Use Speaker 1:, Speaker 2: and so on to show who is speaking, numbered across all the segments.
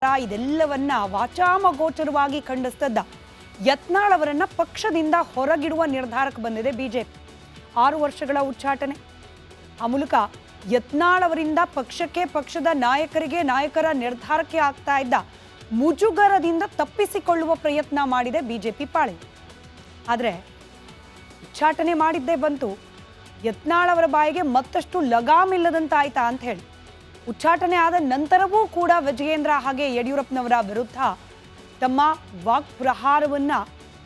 Speaker 1: ಇದೆಲ್ಲವನ್ನ ವಾಚಾಮಗೋಚರವಾಗಿ ಖಂಡಿಸಿದ ಯತ್ನಾಳ್ ಅವರನ್ನ ಪಕ್ಷದಿಂದ ಹೊರಗಿಡುವ ನಿರ್ಧಾರಕ್ಕೆ ಬಂದಿದೆ ಬಿಜೆಪಿ. 6 ವರ್ಷಗಳ ಉಚ್ಚಾಟನೆ ಆ ಮೂಲಕ ಯತ್ನಾಳ್ ಅವರಿಂದ ಪಕ್ಷಕ್ಕೆ, ಪಕ್ಷದ ನಾಯಕರ ನಿರ್ಧಾರಕ್ಕೆ ಆಗ್ತಾ ಇದ್ದ ಮುಜುಗರದಿಂದ ತಪ್ಪಿಸಿಕೊಳ್ಳುವ ಪ್ರಯತ್ನ ಮಾಡಿದೆ ಬಿಜೆಪಿ ಪಾಳೆ. ಆದರೆ ಉಚ್ಚಾಟನೆ ಮಾಡಿದ್ದೇ ಬಂತು, ಯತ್ನಾಳ್ ಅವರ ಬಾಯಿಗೆ ಮತ್ತಷ್ಟು ಲಗಾಮಿಲ್ಲದಂತಾಯ್ತಾ ಅಂತ ಹೇಳಿ. ಉಚ್ಚಾಟನೆ ಆದ ನಂತರವೂ ಕೂಡ ವಿಜಯೇಂದ್ರ ಹಾಗೆ ಯಡಿಯೂರಪ್ಪನವರ ವಿರುದ್ಧ ತಮ್ಮ ವಾಕ್ಪ್ರಹಾರವನ್ನ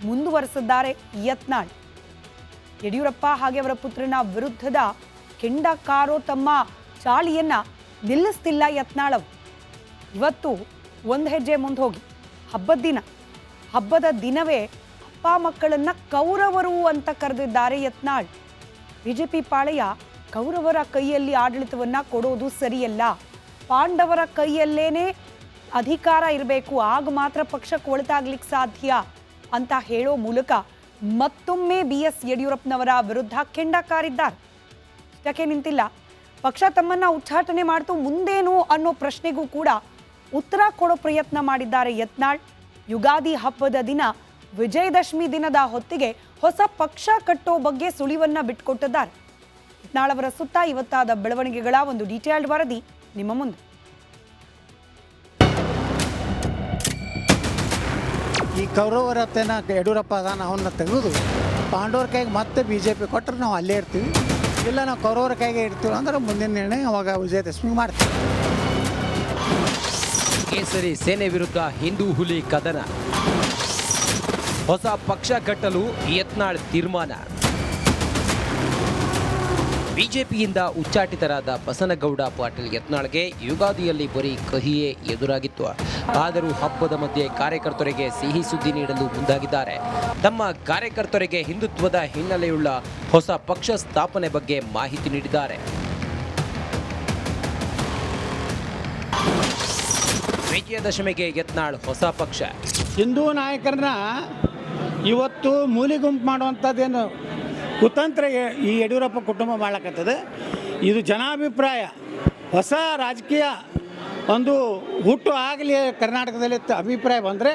Speaker 1: ಮುಂದುವರೆಸಿದ್ದಾರೆ ಯತ್ನಾಳ್. ಯಡಿಯೂರಪ್ಪ ಹಾಗೆ ಅವರ ಪುತ್ರನ ವಿರುದ್ಧದ ಕೆಂಡಕಾರೋ ತಮ್ಮ ಚಾಳಿಯನ್ನ ನಿಲ್ಲಿಸ್ತಿಲ್ಲ ಯತ್ನಾಳ್ ಅವರು. ಇವತ್ತು ಒಂದು ಹೆಜ್ಜೆ ಮುಂದೆ ಹೋಗಿ ಹಬ್ಬದ ದಿನವೇ ಅಪ್ಪ ಮಕ್ಕಳನ್ನ ಕೌರವರು ಅಂತ ಕರೆದಿದ್ದಾರೆ ಯತ್ನಾಳ್. ಬಿಜೆಪಿ ಪಾಳೆಯ ಕೌರವರ ಕೈಯಲ್ಲಿ ಆಡಳಿತವನ್ನ ಕೊಡೋದು ಸರಿಯಲ್ಲ, ಪಾಂಡವರ ಕೈಯಲ್ಲೇನೆ ಅಧಿಕಾರ ಇರಬೇಕು, ಆಗ ಮಾತ್ರ ಪಕ್ಷಕ್ಕೆ ಒಳಿತಾಗ್ಲಿಕ್ಕೆ ಸಾಧ್ಯ ಅಂತ ಹೇಳೋ ಮೂಲಕ ಮತ್ತೊಮ್ಮೆ BS ಯಡಿಯೂರಪ್ಪನವರ ವಿರುದ್ಧ ಕೆಂಡಕಾರಿದ್ದಾರೆ. ಯಾಕೆ ನಿಂತಿಲ್ಲ, ಪಕ್ಷ ತಮ್ಮನ್ನ ಉಚ್ಚಾಟನೆ ಮಾಡ್ತು, ಮುಂದೇನು ಅನ್ನೋ ಪ್ರಶ್ನೆಗೂ ಕೂಡ ಉತ್ತರ ಕೊಡೋ ಪ್ರಯತ್ನ ಮಾಡಿದ್ದಾರೆ ಯತ್ನಾಳ್. ಯುಗಾದಿ ಹಬ್ಬದ ದಿನ, ವಿಜಯದಶಮಿ ದಿನದ ಹೊತ್ತಿಗೆ ಹೊಸ ಪಕ್ಷ ಕಟ್ಟೋ ಬಗ್ಗೆ ಸುಳಿವನ್ನ ಬಿಟ್ಕೊಟ್ಟಿದ್ದಾರೆ. ಯತ್ನಾಳ್ ಅವರ ಸುತ್ತ ಇವತ್ತಾದ ಬೆಳವಣಿಗೆಗಳ ಒಂದು ಡೀಟೇಲ್ಡ್ ವರದಿ ನಿಮ್ಮ ಮುಂದೆ.
Speaker 2: ಈ ಕೌರವರ ಹತ್ತೇನ ಯಡಿಯೂರಪ್ಪ ಅದಾನ, ಅವನ್ನ ತೆಗೆದು ಪಾಂಡವರ ಕೈಗೆ ಮತ್ತೆ BJP ಕೊಟ್ಟರೆ ನಾವು ಅಲ್ಲೇ ಇರ್ತೀವಿ, ಇಲ್ಲ ನಾವು ಕೌರವರ ಕೈಗೆ ಇರ್ತೀವಿ ಅಂದ್ರೆ ಮುಂದಿನ ನಿರ್ಣಯ ಅವಾಗ ವಿಜಯದಶಮಿ ಮಾಡ್ತೀವಿ.
Speaker 3: ಕೇಸರಿ ಸೇನೆ ವಿರುದ್ಧ ಹಿಂದೂ ಹುಲಿ ಕದನ, ಹೊಸ ಪಕ್ಷ ಕಟ್ಟಲು ಯತ್ನಾಳ್ ತೀರ್ಮಾನ. ಬಿಜೆಪಿಯಿಂದ ಉಚ್ಚಾಟಿತರಾದ ಬಸನಗೌಡ ಪಾಟೀಲ್ ಯತ್ನಾಳ್ಗೆ ಯುಗಾದಿಯಲ್ಲಿ ಬರೀ ಕಹಿಯೇ ಎದುರಾಗಿತ್ತು. ಆದರೂ ಹಬ್ಬದ ಮಧ್ಯೆ ಕಾರ್ಯಕರ್ತರಿಗೆ ಸಿಹಿ ಸುದ್ದಿ ನೀಡಲು ಮುಂದಾಗಿದ್ದಾರೆ. ತಮ್ಮ ಕಾರ್ಯಕರ್ತರಿಗೆ ಹಿಂದುತ್ವದ ಹಿನ್ನೆಲೆಯುಳ್ಳ ಹೊಸ ಪಕ್ಷ ಸ್ಥಾಪನೆ ಬಗ್ಗೆ ಮಾಹಿತಿ ನೀಡಿದ್ದಾರೆ. ವಿಜಯದಶಮಿಗೆ ಯತ್ನಾಳ್ ಹೊಸ ಪಕ್ಷ.
Speaker 2: ಹಿಂದೂ ನಾಯಕರನ್ನ ಇವತ್ತು ಮೂಲಿ ಗುಂಪು ಮಾಡುವಂಥದ್ದೇನು ಕುತಂತ್ರ ಈ ಯಡಿಯೂರಪ್ಪ ಕುಟುಂಬ ಮಾಡಕತ್ತದೆ. ಇದು ಜನಾಭಿಪ್ರಾಯ, ಹೊಸ ರಾಜಕೀಯ ಒಂದು ಹುಟ್ಟು ಆಗಲಿ ಕರ್ನಾಟಕದಲ್ಲಿ ಅಭಿಪ್ರಾಯ ಬಂದರೆ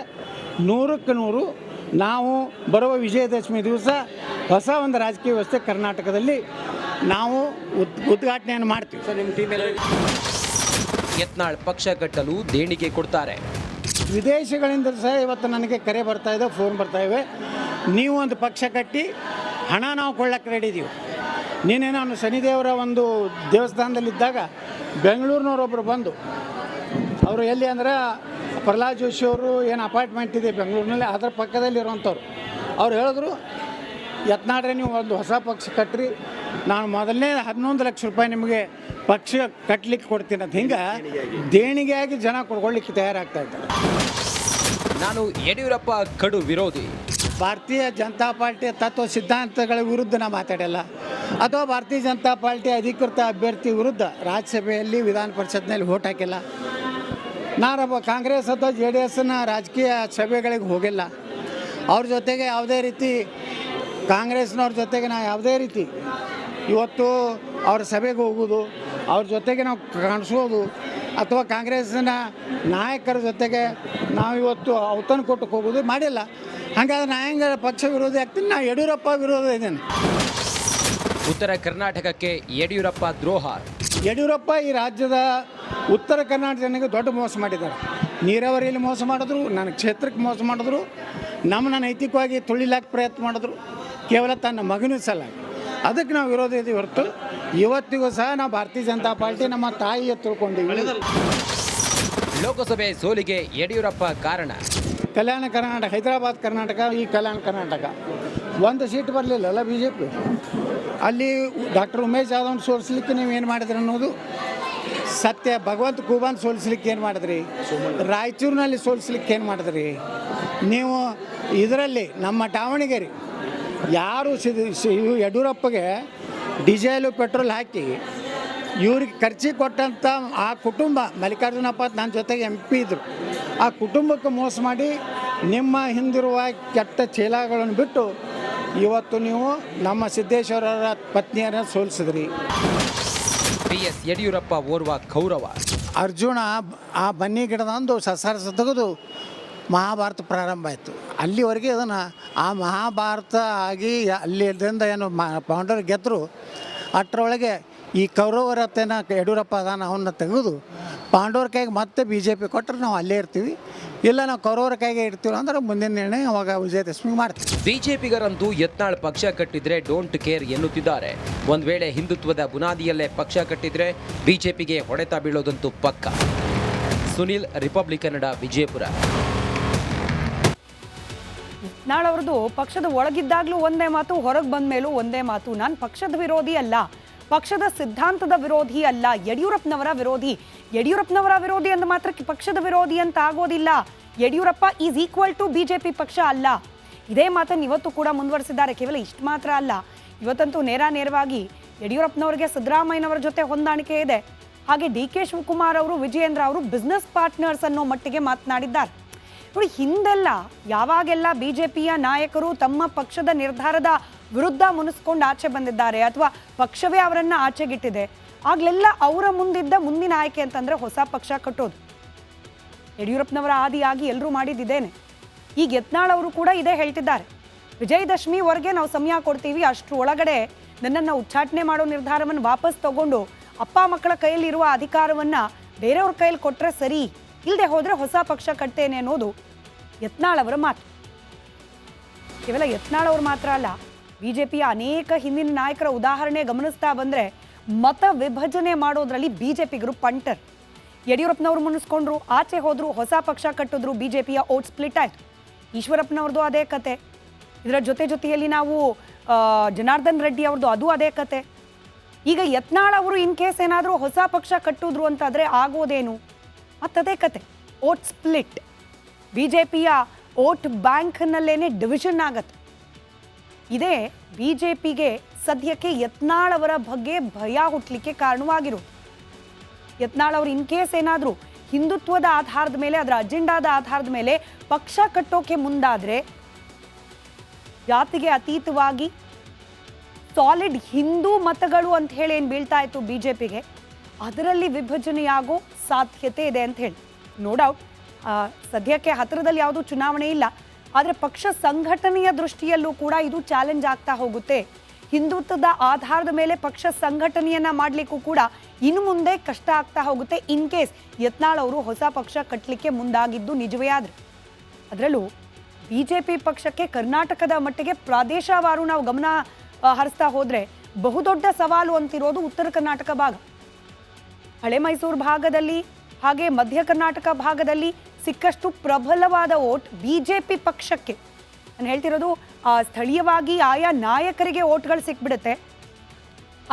Speaker 2: 100ಕ್ಕೆ 100 ನಾವು ಬರುವ ವಿಜಯದಶಮಿ ದಿವಸ ಹೊಸ ಒಂದು ರಾಜಕೀಯ ವ್ಯವಸ್ಥೆ ಕರ್ನಾಟಕದಲ್ಲಿ ನಾವು ಉದ್ಘಾಟನೆಯನ್ನು ಮಾಡ್ತೀವಿ.
Speaker 3: ಸರ್, ನಿಮ್ಮ ಟೀಮಲ್ಲಿ ಯತ್ನಾಳ್ ಪಕ್ಷ ಕಟ್ಟಲು ದೇಣಿಗೆ ಕೊಡ್ತಾರೆ.
Speaker 2: ವಿದೇಶಗಳಿಂದ ಸಹ ಇವತ್ತು ನನಗೆ ಕರೆ ಬರ್ತಾ ಇದೆ, ಫೋನ್ ಬರ್ತಾ ಇವೆ, ನೀವು ಒಂದು ಪಕ್ಷ ಕಟ್ಟಿ ಹಣ ನಾವು ಕೊಳ್ಳಕ್ಕೆ ರೆಡಿ ಇದ್ದೀವಿ. ನೀನೇ ನಾನು ಶನಿದೇವರ ಒಂದು ದೇವಸ್ಥಾನದಲ್ಲಿದ್ದಾಗ ಬೆಂಗಳೂರಿನವರೊಬ್ಬರು ಬಂದು, ಅವರು ಎಲ್ಲಿ ಅಂದರೆ ಪ್ರಹ್ಲಾದ್ ಜೋಶಿ ಅವರು ಏನು ಅಪಾರ್ಟ್ಮೆಂಟ್ ಇದೆ ಬೆಂಗಳೂರಿನಲ್ಲಿ, ಅದರ ಪಕ್ಕದಲ್ಲಿ ಇರುವಂಥವ್ರು. ಅವ್ರು ಹೇಳಿದ್ರು, ಯತ್ನಾಳ್ರೆ ನೀವು ಒಂದು ಹೊಸ ಪಕ್ಷ ಕಟ್ಟ್ರಿ, ನಾನು ಮೊದಲನೇ 11 ಲಕ್ಷ ರೂಪಾಯಿ ನಿಮಗೆ ಪಕ್ಷ ಕಟ್ಟಲಿಕ್ಕೆ ಕೊಡ್ತೀನಿ ಅಂತ. ಹಿಂಗೆ ದೇಣಿಗೆಯಾಗಿ ಜನ ಕೊಡ್ಕೊಳ್ಳಿಕ್ಕೆ ತಯಾರಾಗ್ತಾ ಇದ್ದಾರೆ.
Speaker 3: ನಾನು ಯಡಿಯೂರಪ್ಪ ಕಡು ವಿರೋಧಿ.
Speaker 2: ಭಾರತೀಯ ಜನತಾ ಪಾರ್ಟಿಯ ತತ್ವ ಸಿದ್ಧಾಂತಗಳ ವಿರುದ್ಧ ನಾವು ಮಾತಾಡಲ್ಲ, ಅಥವಾ ಭಾರತೀಯ ಜನತಾ ಪಾರ್ಟಿ ಅಧಿಕೃತ ಅಭ್ಯರ್ಥಿ ವಿರುದ್ಧ ರಾಜ್ಯಸಭೆಯಲ್ಲಿ ವಿಧಾನ ಪರಿಷತ್ನಲ್ಲಿ ವೋಟ್ ಹಾಕಿಲ್ಲ. ನಾನೊಬ್ಬ ಕಾಂಗ್ರೆಸ್ ಅಥವಾ JDSನ ರಾಜಕೀಯ ಸಭೆಗಳಿಗೆ ಹೋಗಿಲ್ಲ. ಅವ್ರ ಜೊತೆಗೆ ಯಾವುದೇ ರೀತಿ ಕಾಂಗ್ರೆಸ್ನವ್ರ ಜೊತೆಗೆ ನಾವು ಯಾವುದೇ ರೀತಿ ಇವತ್ತು ಅವ್ರ ಸಭೆಗೆ ಹೋಗೋದು, ಅವ್ರ ಜೊತೆಗೆ ನಾವು ಕಾಣಿಸೋದು, ಅಥವಾ ಕಾಂಗ್ರೆಸ್ನ ನಾಯಕರ ಜೊತೆಗೆ ನಾವು ಇವತ್ತು ಔತಣ ಕೊಟ್ಟಕ್ಕೆ ಹೋಗೋದು ಮಾಡಿಲ್ಲ. ಹಾಗಾದ್ರೆ ನಾ ಹೆಂಗೆ ಪಕ್ಷ ವಿರೋಧಿ ಆಗ್ತೀನಿ? ನಾ ಯಡಿಯೂರಪ್ಪ ವಿರೋಧ ಇದ್ದೇನೆ.
Speaker 3: ಉತ್ತರ ಕರ್ನಾಟಕಕ್ಕೆ ಯಡಿಯೂರಪ್ಪ ದ್ರೋಹ.
Speaker 2: ಯಡಿಯೂರಪ್ಪ ಈ ರಾಜ್ಯದ ಉತ್ತರ ಕರ್ನಾಟಕ ಜನರಿಗೆ ದೊಡ್ಡ ಮೋಸ ಮಾಡಿದ್ದಾರೆ. ನೀರಾವರಿಯಲ್ಲಿ ಮೋಸ ಮಾಡಿದ್ರು, ನನ್ನ ಕ್ಷೇತ್ರಕ್ಕೆ ಮೋಸ ಮಾಡಿದ್ರು, ನಮ್ಮನ್ನ ನೈತಿಕವಾಗಿ ತುಳಿಲಾಕ ಪ್ರಯತ್ನ ಮಾಡಿದ್ರು, ಕೇವಲ ತನ್ನ ಮಗನೂ ಸಲ. ಅದಕ್ಕೆ ನಾವು ವಿರೋಧ ಇದ್ದೀವಿ ಹೊರತು ಇವತ್ತಿಗೂ ಸಹ ನಾವು ಭಾರತೀಯ ಜನತಾ ಪಾರ್ಟಿ ನಮ್ಮ ತಾಯಿಯ ತಿಳ್ಕೊಂಡಿದ್ದೀವಿ.
Speaker 3: ಲೋಕಸಭೆ ಸೋಲಿಗೆ ಯಡಿಯೂರಪ್ಪ ಕಾರಣ.
Speaker 2: ಕಲ್ಯಾಣ ಕರ್ನಾಟಕ, ಹೈದರಾಬಾದ್ ಕರ್ನಾಟಕ, ಈ ಕಲ್ಯಾಣ ಕರ್ನಾಟಕ ಒಂದು ಸೀಟ್ ಬರಲಿಲ್ಲಲ್ಲ BJP. ಅಲ್ಲಿ ಡಾಕ್ಟರ್ ಉಮೇಶ್ ಜಾಧವ್ನ ಸೋಲಿಸ್ಲಿಕ್ಕೆ ನೀವು ಏನು ಮಾಡಿದ್ರಿ ಅನ್ನೋದು ಸತ್ಯ. ಭಗವಂತ ಖೂಬಾನ್ ಸೋಲಿಸ್ಲಿಕ್ಕೆ ಏನು ಮಾಡಿದ್ರಿ, ರಾಯಚೂರಿನಲ್ಲಿ ಸೋಲಿಸ್ಲಿಕ್ಕೆ ಏನು ಮಾಡಿದ್ರಿ ನೀವು. ಇದರಲ್ಲಿ ನಮ್ಮ ದಾವಣಗೆರೆ ಯಾರು ಯಡಿಯೂರಪ್ಪಗೆ ಡೀಸೆಲು ಪೆಟ್ರೋಲ್ ಹಾಕಿ ಇವ್ರಿಗೆ ಖರ್ಚಿಗೆ ಕೊಟ್ಟಂಥ ಆ ಕುಟುಂಬ, ಮಲ್ಲಿಕಾರ್ಜುನಪ್ಪ ನನ್ನ ಜೊತೆಗೆ MP ಇದ್ದರು, ಆ ಕುಟುಂಬಕ್ಕೆ ಮೋಸ ಮಾಡಿ ನಿಮ್ಮ ಹಿಂದಿರುವ ಕೆಟ್ಟ ಚೀಲಗಳನ್ನು ಬಿಟ್ಟು ಇವತ್ತು ನೀವು ನಮ್ಮ ಸಿದ್ದೇಶ್ವರರ ಪತ್ನಿಯರನ್ನು ಸೋಲಿಸಿದ್ರಿ.
Speaker 3: BS ಯಡಿಯೂರಪ್ಪ ಓರ್ವ ಕೌರವ.
Speaker 2: ಅರ್ಜುನ ಆ ಬನ್ನಿ ಗಿಡದಂದು ಸಸಾರಸ ತೆಗೆದು ಮಹಾಭಾರತ ಪ್ರಾರಂಭ ಆಯಿತು. ಅಲ್ಲಿವರೆಗೆ ಅದನ್ನು ಆ ಮಹಾಭಾರತ ಆಗಿ ಅಲ್ಲಿಂದ ಏನು ಪಾಂಡವರು ಗೆದ್ದರು. ಅಷ್ಟರೊಳಗೆ ಈ ಕೌರವರ ಹತ್ತೇನ ಯಡಿಯೂರಪ್ಪ ಅದಾನ ಅವನ್ನ ತೆಗೆದು ಪಾಂಡವರ ಕೈಗೆ ಮತ್ತೆ BJP ಕೊಟ್ಟರೆ ನಾವು ಅಲ್ಲೇ ಇರ್ತೀವಿ, ಇಲ್ಲ ನಾವು ಕೌರವರ ಕೈಗೆ ಇರ್ತೀವಿ ಅಂದ್ರೆ ಮುಂದಿನ ನಿರ್ಣಯ ಅವಾಗ ವಿಜಯದಶಮಿ ಮಾಡ್ತೀವಿ.
Speaker 3: ಬಿಜೆಪಿಗರಂತೂ ಯತ್ನಾಳ್ ಪಕ್ಷ ಕಟ್ಟಿದ್ರೆ ಡೋಂಟ್ ಕೇರ್ ಎನ್ನುತ್ತಿದ್ದಾರೆ. ಒಂದ್ ವೇಳೆ ಹಿಂದುತ್ವದ ಬುನಾದಿಯಲ್ಲೇ ಪಕ್ಷ ಕಟ್ಟಿದ್ರೆ ಬಿಜೆಪಿಗೆ ಹೊಡೆತ ಬೀಳೋದಂತೂ ಪಕ್ಕ. ಸುನಿಲ್, ರಿಪಬ್ಲಿಕ್ ಕನ್ನಡ, ವಿಜಯಪುರ.
Speaker 1: ಯತ್ನಾಳ್ ಅವ್ರದ್ದು ಪಕ್ಷದ ಒಳಗಿದ್ದಾಗಲೂ ಒಂದೇ ಮಾತು, ಹೊರಗೆ ಬಂದ ಮೇಲೂ ಒಂದೇ ಮಾತು. ನಾನು ಪಕ್ಷದ ವಿರೋಧಿ ಅಲ್ಲ, ಪಕ್ಷದ ಸಿದ್ಧಾಂತದ ವಿರೋಧಿ ಅಲ್ಲ, ಯಡಿಯೂರಪ್ಪನವರ ವಿರೋಧಿ. ಯಡಿಯೂರಪ್ಪನವರ ವಿರೋಧಿ ಅಂದ ಮಾತ್ರಕ್ಕೆ ಪಕ್ಷದ ವಿರೋಧಿ ಅಂತ ಆಗೋದಿಲ್ಲ. Yediyurappa is equal to BJP ಪಕ್ಷ ಅಲ್ಲ. ಇದೇ ಮಾತನ್ನು ಇವತ್ತು ಕೂಡ ಮುಂದುವರಿಸಿದ್ದಾರೆ. ಕೇವಲ ಇಷ್ಟು ಮಾತ್ರ ಅಲ್ಲ, ಇವತ್ತಂತೂ ನೇರವಾಗಿ ಯಡಿಯೂರಪ್ಪನವರಿಗೆ ಸಿದ್ದರಾಮಯ್ಯನವರ ಜೊತೆ ಹೊಂದಾಣಿಕೆ ಇದೆ. ಹಾಗೆ DK ಶಿವಕುಮಾರ್ ಅವರು, ವಿಜಯೇಂದ್ರ ಅವರು ಬಿಸ್ನೆಸ್ ಪಾರ್ಟ್ನರ್ಸ್ ಅನ್ನೋ ಮಟ್ಟಿಗೆ ಮಾತನಾಡಿದ್ದಾರೆ. ನೋಡಿ, ಹಿಂದೆಲ್ಲ ಯಾವಾಗೆಲ್ಲ BJPಯ ನಾಯಕರು ತಮ್ಮ ಪಕ್ಷದ ನಿರ್ಧಾರದ ವಿರುದ್ಧ ಮುನಿಸ್ಕೊಂಡು ಆಚೆ ಬಂದಿದ್ದಾರೆ ಅಥವಾ ಪಕ್ಷವೇ ಅವರನ್ನು ಆಚೆಗಿಟ್ಟಿದೆ, ಆಗ್ಲೆಲ್ಲ ಅವರ ಮುಂದಿದ್ದ ಮುಂದಿನ ಆಯ್ಕೆ ಅಂತಂದ್ರೆ ಹೊಸ ಪಕ್ಷ ಕಟ್ಟೋದು. ಯಡಿಯೂರಪ್ಪನವರ ಆದಿಯಾಗಿ ಎಲ್ಲರೂ ಮಾಡಿದ್ದೇನೆ. ಈಗ ಯತ್ನಾಳ್ ಅವರು ಕೂಡ ಇದೇ ಹೇಳ್ತಿದ್ದಾರೆ. ವಿಜಯದಶಮಿವರೆಗೆ ನಾವು ಸಮಯ ಕೊಡ್ತೀವಿ, ಅಷ್ಟರ ಒಳಗಡೆ ನನ್ನನ್ನು ಉಚ್ಚಾಟನೆ ಮಾಡೋ ನಿರ್ಧಾರವನ್ನು ವಾಪಸ್ ತಗೊಂಡು ಅಪ್ಪ ಮಕ್ಕಳ ಕೈಯಲ್ಲಿರುವ ಅಧಿಕಾರವನ್ನು ಬೇರೆಯವ್ರ ಕೈಯಲ್ಲಿ ಕೊಟ್ಟರೆ ಸರಿ, ಇಲ್ಲದೆ ಹೋದರೆ ಹೊಸ ಪಕ್ಷ ಕಟ್ತೇನೆ ಅನ್ನೋದು ಯತ್ನಾಳ್ ಅವರ ಮಾತು. ಕೇವಲ ಯತ್ನಾಳ್ ಅವರು ಮಾತ್ರ ಅಲ್ಲ, BJPಯ ಅನೇಕ ಹಿಂದಿನ ನಾಯಕರ ಉದಾಹರಣೆ ಗಮನಿಸ್ತಾ ಬಂದರೆ ಮತ ವಿಭಜನೆ ಮಾಡೋದ್ರಲ್ಲಿ BJPಗರು ಪಂಟರ್. ಯಡಿಯೂರಪ್ಪನವರು ಮುನಿಸ್ಕೊಂಡ್ರು, ಆಚೆ ಹೋದ್ರು, ಹೊಸ ಪಕ್ಷ ಕಟ್ಟಿದ್ರು, BJPಯ ಓಟ್ ಸ್ಪ್ಲಿಟ್ ಆಯಿತು. ಈಶ್ವರಪ್ಪನವ್ರದ್ದು ಅದೇ ಕತೆ. ಇದರ ಜೊತೆಯಲ್ಲಿ ನಾವು ಜನಾರ್ದನ್ ರೆಡ್ಡಿ ಅವ್ರದ್ದು ಅದು ಅದೇ ಕತೆ. ಈಗ ಯತ್ನಾಳ್ ಅವರು ಇನ್ ಕೇಸ್ ಏನಾದರೂ ಹೊಸ ಪಕ್ಷ ಕಟ್ಟಿದ್ರು ಅಂತಾದರೆ ಆಗೋದೇನು? ಮತ್ತದೇ ಕತೆ, ಓಟ್ ಸ್ಪ್ಲಿಟ್. BJPಯ ಓಟ್ ಬ್ಯಾಂಕ್ನಲ್ಲೇನೆ ಡಿವಿಷನ್ ಆಗತ್ತೆ. ಇದೇ BJPಗೆ ಸದ್ಯಕ್ಕೆ ಯತ್ನಾಳ್ ಅವರ ಬಗ್ಗೆ ಭಯ ಹುಟ್ಟಲಿಕ್ಕೆ ಕಾರಣವಾಗಿರು. ಯತ್ನಾಳ್ ಅವರು ಇನ್ ಕೇಸ್ ಏನಾದರೂ ಹಿಂದುತ್ವದ ಆಧಾರದ ಮೇಲೆ, ಅದರ ಅಜೆಂಡಾದ ಆಧಾರದ ಮೇಲೆ ಪಕ್ಷ ಕಟ್ಟೋಕೆ ಮುಂದಾದರೆ ಜಾತಿಗೆ ಅತೀತವಾಗಿ ಸಾಲಿಡ್ ಹಿಂದೂ ಮತಗಳು ಅಂತ ಹೇಳಿ ಏನು ಬೀಳ್ತಾ ಇತ್ತು BJPಗೆ, ಅದರಲ್ಲಿ ವಿಭಜನೆಯಾಗೋ ಸಾಧ್ಯತೆ ಇದೆ ಅಂತ ಹೇಳಿ. ನೋ ಡೌಟ್, ಸದ್ಯಕ್ಕೆ ಹತ್ತಿರದಲ್ಲಿ ಯಾವುದೂ ಚುನಾವಣೆ ಇಲ್ಲ, ಆದರೆ ಪಕ್ಷ ಸಂಘಟನೆಯ ದೃಷ್ಟಿಯಲ್ಲೂ ಕೂಡ ಇದು ಚಾಲೆಂಜ್ ಆಗ್ತಾ ಹೋಗುತ್ತೆ. ಹಿಂದುತ್ವದ ಆಧಾರದ ಮೇಲೆ ಪಕ್ಷ ಸಂಘಟನೆಯನ್ನ ಮಾಡಲಿಕ್ಕೂ ಕೂಡ ಇನ್ನು ಮುಂದೆ ಕಷ್ಟ ಆಗ್ತಾ ಹೋಗುತ್ತೆ ಇನ್ ಕೇಸ್ ಯತ್ನಾಳ್ ಅವರು ಹೊಸ ಪಕ್ಷ ಕಟ್ಟಲಿಕ್ಕೆ ಮುಂದಾಗಿದ್ದು ನಿಜವೇ ಆದ್ರೆ. ಅದರಲ್ಲೂ BJP ಪಕ್ಷಕ್ಕೆ ಕರ್ನಾಟಕದ ಮಟ್ಟಿಗೆ ಪ್ರಾದೇಶವಾರು ನಾವು ಗಮನ ಹರಿಸ್ತಾ ಹೋದರೆ ಬಹುದೊಡ್ಡ ಸವಾಲು ಅಂತಿರೋದು ಉತ್ತರ ಕರ್ನಾಟಕ ಭಾಗ. ಹಳೆ ಮೈಸೂರು ಭಾಗದಲ್ಲಿ ಹಾಗೆ ಮಧ್ಯ ಕರ್ನಾಟಕ ಭಾಗದಲ್ಲಿ ಸಿಕ್ಕಷ್ಟು ಪ್ರಬಲವಾದ ಓಟ್ BJP ಪಕ್ಷಕ್ಕೆ. ನಾನು ಹೇಳ್ತಿರೋದು ಸ್ಥಳೀಯವಾಗಿ ಆಯಾ ನಾಯಕರಿಗೆ ಓಟ್ಗಳು ಸಿಕ್ಬಿಡುತ್ತೆ.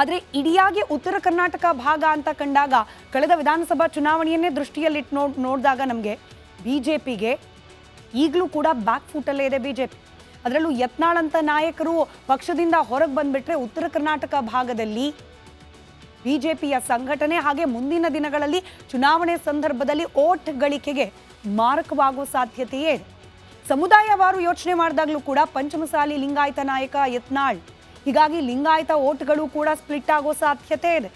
Speaker 1: ಆದರೆ ಇಡಿಯಾಗಿ ಉತ್ತರ ಕರ್ನಾಟಕ ಭಾಗ ಅಂತ ಕಂಡಾಗ, ಕಳೆದ ವಿಧಾನಸಭಾ ಚುನಾವಣೆಯನ್ನೇ ದೃಷ್ಟಿಯಲ್ಲಿಟ್ಟು ನೋಡಿದಾಗ ನಮಗೆ BJPಗೆ ಈಗಲೂ ಕೂಡ ಬ್ಯಾಕ್ ಫುಟಲ್ಲೇ ಇದೆ BJP. ಅದರಲ್ಲೂ ಯತ್ನಾಳ್ ಅಂತ ನಾಯಕರು ಪಕ್ಷದಿಂದ ಹೊರಗೆ ಬಂದ್ಬಿಟ್ರೆ ಉತ್ತರ ಕರ್ನಾಟಕ ಭಾಗದಲ್ಲಿ BJPಯ ಸಂಘಟನೆ ಹಾಗೆ ಮುಂದಿನ ದಿನಗಳಲ್ಲಿ ಚುನಾವಣೆ ಸಂದರ್ಭದಲ್ಲಿ ಓಟ್ ಗಳಿಕೆಗೆ ಮಾರಕವಾಗುವ ಸಾಧ್ಯತೆಯೇ ಇದೆ. ಸಮುದಾಯವಾರು ಯೋಚನೆ ಮಾಡಿದಾಗಲೂ ಕೂಡ ಪಂಚಮಸಾಲಿ ಲಿಂಗಾಯತ ನಾಯಕ ಯತ್ನಾಳ್, ಹೀಗಾಗಿ ಲಿಂಗಾಯತ ಓಟ್ಗಳು ಕೂಡ ಸ್ಪ್ಲಿಟ್ ಆಗೋ ಸಾಧ್ಯತೆ ಇದೆ.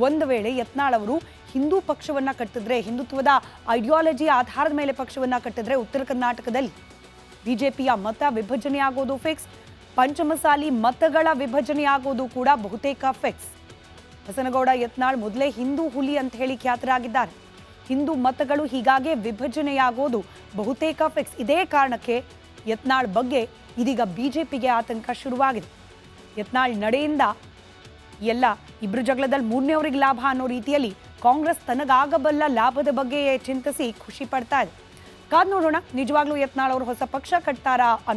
Speaker 1: ಒಂದು ವೇಳೆ ಯತ್ನಾಳ್ ಅವರು ಹಿಂದೂ ಪಕ್ಷವನ್ನು ಕಟ್ಟಿದ್ರೆ, ಹಿಂದುತ್ವದ ಐಡಿಯಾಲಜಿ ಆಧಾರದ ಮೇಲೆ ಪಕ್ಷವನ್ನು ಕಟ್ಟಿದ್ರೆ ಉತ್ತರ ಕರ್ನಾಟಕದಲ್ಲಿ BJPಯ ಮತ ವಿಭಜನೆ ಆಗೋದು ಫಿಕ್ಸ್, ಪಂಚಮಸಾಲಿ ಮತಗಳ ವಿಭಜನೆ ಆಗೋದು ಕೂಡ ಬಹುತೇಕ ಫಿಕ್ಸ್. ಬಸನಗೌಡ ಯತ್ನಾಳ್ ಮೊದಲೇ ಹಿಂದೂ ಹುಲಿ ಅಂತ ಹೇಳಿ ಖ್ಯಾತರಾಗಿದ್ದಾರೆ. ಹಿಂದೂ ಮತಗಳು ಹೀಗಾಗಿ ವಿಭಜನೆಯಾಗೋದು ಬಹುತೇಕ ಫಿಕ್ಸ್. ಇದೇ ಕಾರಣಕ್ಕೆ ಯತ್ನಾಳ್ ಬಗ್ಗೆ ಇದೀಗ BJPಗೆ ಆತಂಕ ಶುರುವಾಗಿದೆ. ಯತ್ನಾಳ್ ನಡೆಯಿಂದ ಎಲ್ಲ ಇಬ್ಬರು ಜಗಳದಲ್ಲಿ ಮೂರನೇವರಿಗೆ ಲಾಭ ಅನ್ನೋ ರೀತಿಯಲ್ಲಿ ಕಾಂಗ್ರೆಸ್ ತನಗಾಗಬಲ್ಲ ಲಾಭದ ಬಗ್ಗೆ ಚಿಂತಿಸಿ ಖುಷಿ ಪಡ್ತಾ ಇದೆ. ಕಾದ್ ನೋಡೋಣ, ನಿಜವಾಗ್ಲೂ ಯತ್ನಾಳ್ ಅವರು ಹೊಸ ಪಕ್ಷ ಕಟ್ತಾರಾ ಅನ್ನೋ